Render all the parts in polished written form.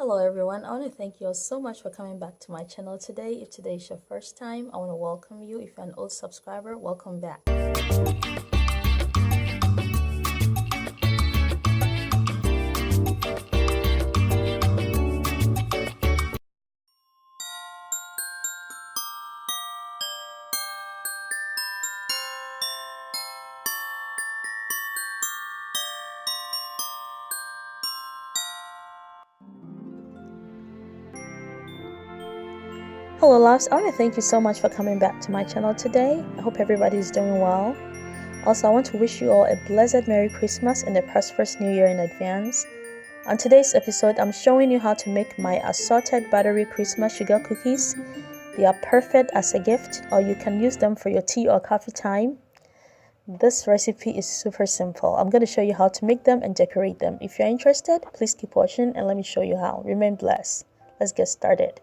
Hello everyone, I want to thank you all so much for coming back to my channel today. If today is your first time, I want to welcome you. If you're an old subscriber, welcome back. Hello loves, I want to thank you so much for coming back to my channel today. I hope everybody is doing well. Also, I want to wish you all a blessed Merry Christmas and a prosperous New Year in advance. On today's episode, I'm showing you how to make my assorted buttery Christmas sugar cookies. They are perfect as a gift, or you can use them for your tea or coffee time. This recipe is super simple. I'm going to show you how to make them and decorate them. If you're interested, please keep watching and let me show you how. Remain blessed. Let's get started.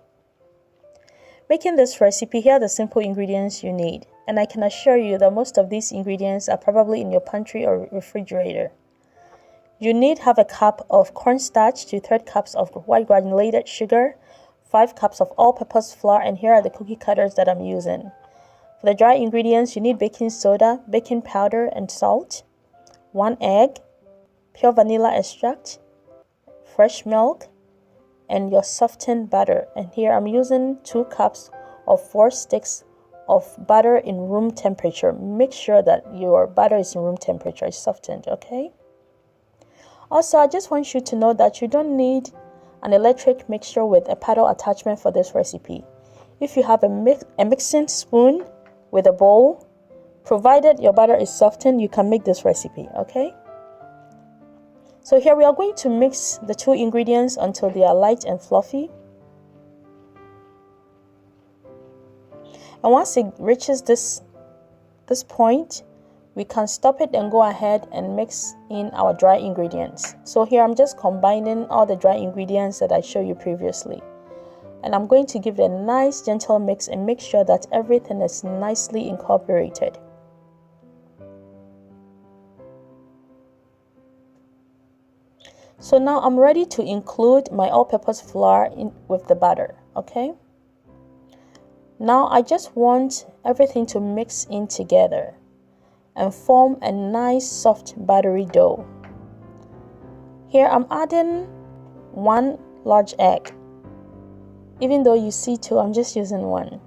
Making this recipe, here are the simple ingredients you need. And I can assure you that most of these ingredients are probably in your pantry or refrigerator. You need half a cup of cornstarch, 2/3 cups of white granulated sugar, 5 cups of all-purpose flour, and here are the cookie cutters that I'm using. For the dry ingredients, you need baking soda, baking powder, and salt, 1 egg, pure vanilla extract, fresh milk, and your softened butter. And here I'm using 2 cups of 4 sticks of butter in room temperature. Make sure that your butter is in room temperature, it's softened, okay? Also, I just want you to know that you don't need an electric mixture with a paddle attachment for this recipe. If you have a mixing spoon with a bowl, provided your butter is softened, you can make this recipe, okay? So here we are going to mix the 2 ingredients until they are light and fluffy. And once it reaches this point, we can stop it and go ahead and mix in our dry ingredients. So here I'm just combining all the dry ingredients that I showed you previously. And I'm going to give it a nice gentle mix and make sure that everything is nicely incorporated. So now I'm ready to include my all-purpose flour with the butter, okay? Now I just want everything to mix in together and form a nice soft buttery dough. Here I'm adding 1 large egg. Even though you see 2, I'm just using 1.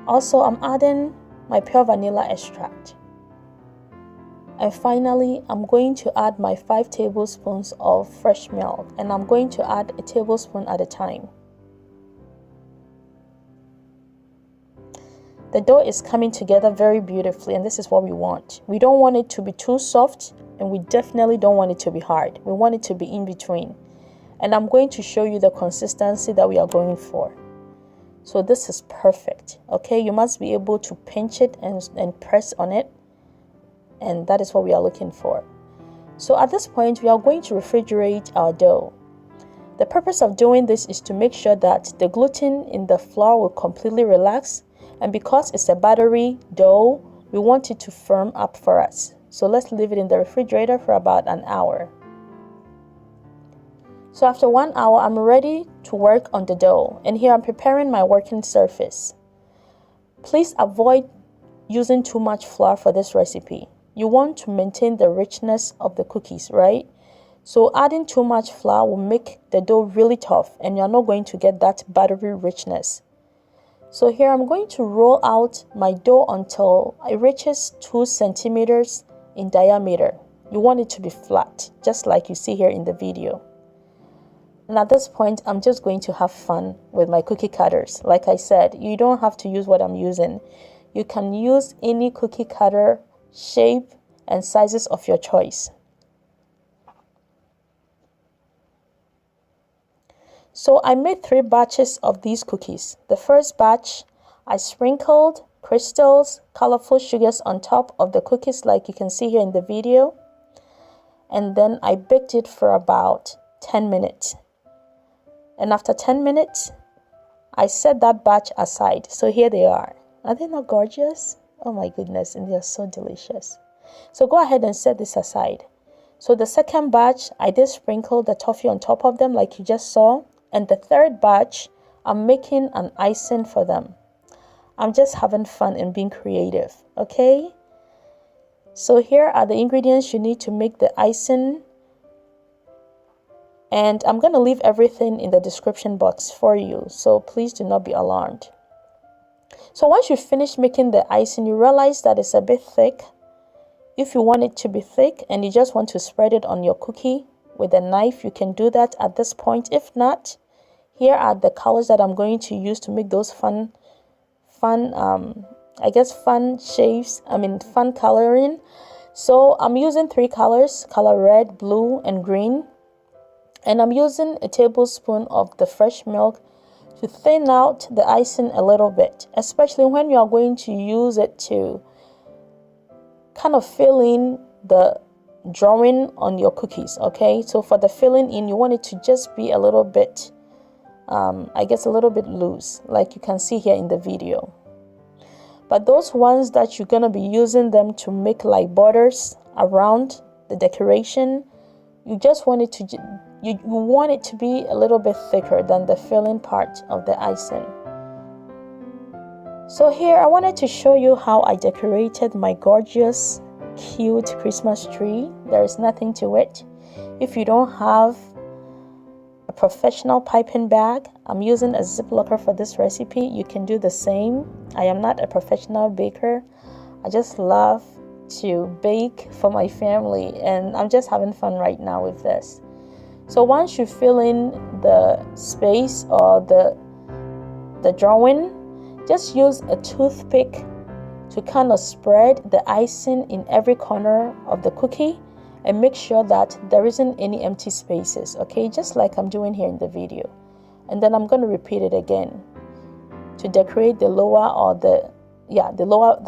Also, I'm adding my pure vanilla extract. And finally, I'm going to add my 5 tablespoons of fresh milk, and I'm going to add a tablespoon at a time. The dough is coming together very beautifully, and this is what we want. We don't want it to be too soft, and we definitely don't want it to be hard. We want it to be in between. And I'm going to show you the consistency that we are going for. So this is perfect, okay? You must be able to pinch it and press on it. And that is what we are looking for. So at this point, we are going to refrigerate our dough. The purpose of doing this is to make sure that the gluten in the flour will completely relax, and because it's a buttery dough, we want it to firm up for us. So let's leave it in the refrigerator for about an hour. So after 1 hour, I'm ready to work on the dough, and here I'm preparing my working surface. Please avoid using too much flour for this recipe. You want to maintain the richness of the cookies, right? So adding too much flour will make the dough really tough, and you're not going to get that buttery richness. So here I'm going to roll out my dough until it reaches 2 centimeters in diameter. You want it to be flat, just like you see here in the video. And at this point, I'm just going to have fun with my cookie cutters. Like I said, you don't have to use what I'm using. You can use any cookie cutter shape and sizes of your choice. So I made 3 batches of these cookies. The first batch, I sprinkled crystals, colorful sugars on top of the cookies like you can see here in the video. And then I baked it for about 10 minutes. And after 10 minutes, I set that batch aside. So here they are. Are they not gorgeous? Oh my goodness, and they are so delicious. So go ahead and set this aside. So the second batch, I did sprinkle the toffee on top of them like you just saw. And the third batch, I'm making an icing for them. I'm just having fun and being creative, okay? So here are the ingredients you need to make the icing. And I'm going to leave everything in the description box for you, so please do not be alarmed. So once you finish making the icing, you realize that it's a bit thick. If you want it to be thick and you just want to spread it on your cookie with a knife, you can do that at this point. If not, here are the colors that I'm going to use to make those fun shapes, fun coloring. So I'm using 3 colors, color red, blue, and green. And I'm using a tablespoon of the fresh milk to thin out the icing a little bit, especially when you are going to use it to kind of fill in the drawing on your cookies, okay? So for the filling in, you want it to just be a little bit, a little bit loose, like you can see here in the video. But those ones that you're going to be using them to make like borders around the decoration, you just want it to you want it to be a little bit thicker than the filling part of the icing. So here I wanted to show you how I decorated my gorgeous, cute Christmas tree. There is nothing to it. If you don't have a professional piping bag, I'm using a ziplocker for this recipe. You can do the same. I am not a professional baker. I just love to bake for my family, and I'm just having fun right now with this. So once you fill in the space or the drawing, just use a toothpick to kind of spread the icing in every corner of the cookie and make sure that there isn't any empty spaces, okay? Just like I'm doing here in the video. And then I'm going to repeat it again to decorate the lower or the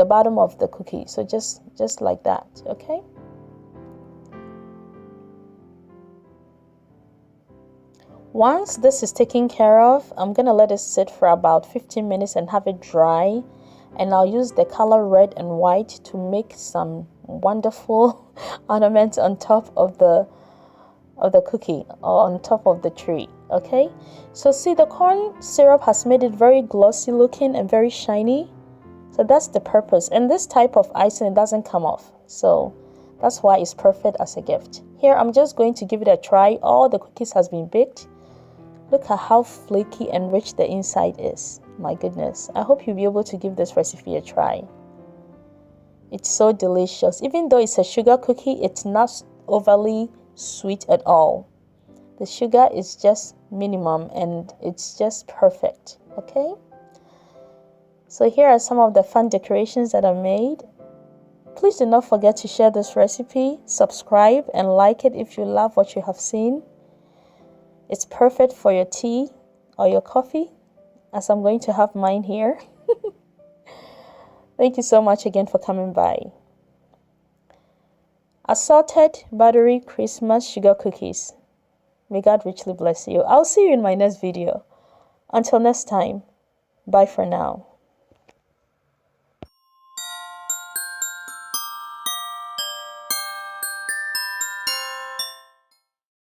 bottom of the cookie. So just like that, okay? Once this is taken care of, I'm going to let it sit for about 15 minutes and have it dry. And I'll use the color red and white to make some wonderful ornaments on top of the cookie or on top of the tree, okay? So see, the corn syrup has made it very glossy looking and very shiny. So that's the purpose. And this type of icing, it doesn't come off. So that's why it's perfect as a gift. Here, I'm just going to give it a try. All the cookies has been baked. Look at how flaky and rich the inside is. My goodness. I hope you'll be able to give this recipe a try. It's so delicious. Even though it's a sugar cookie, it's not overly sweet at all. The sugar is just minimum and it's just perfect, okay? So here are some of the fun decorations that I made. Please do not forget to share this recipe, subscribe, and like it if you love what you have seen. It's perfect for your tea or your coffee, as I'm going to have mine here. Thank you so much again for coming by. Assorted Buttery Christmas Sugar Cookies. May God richly bless you. I'll see you in my next video. Until next time, bye for now.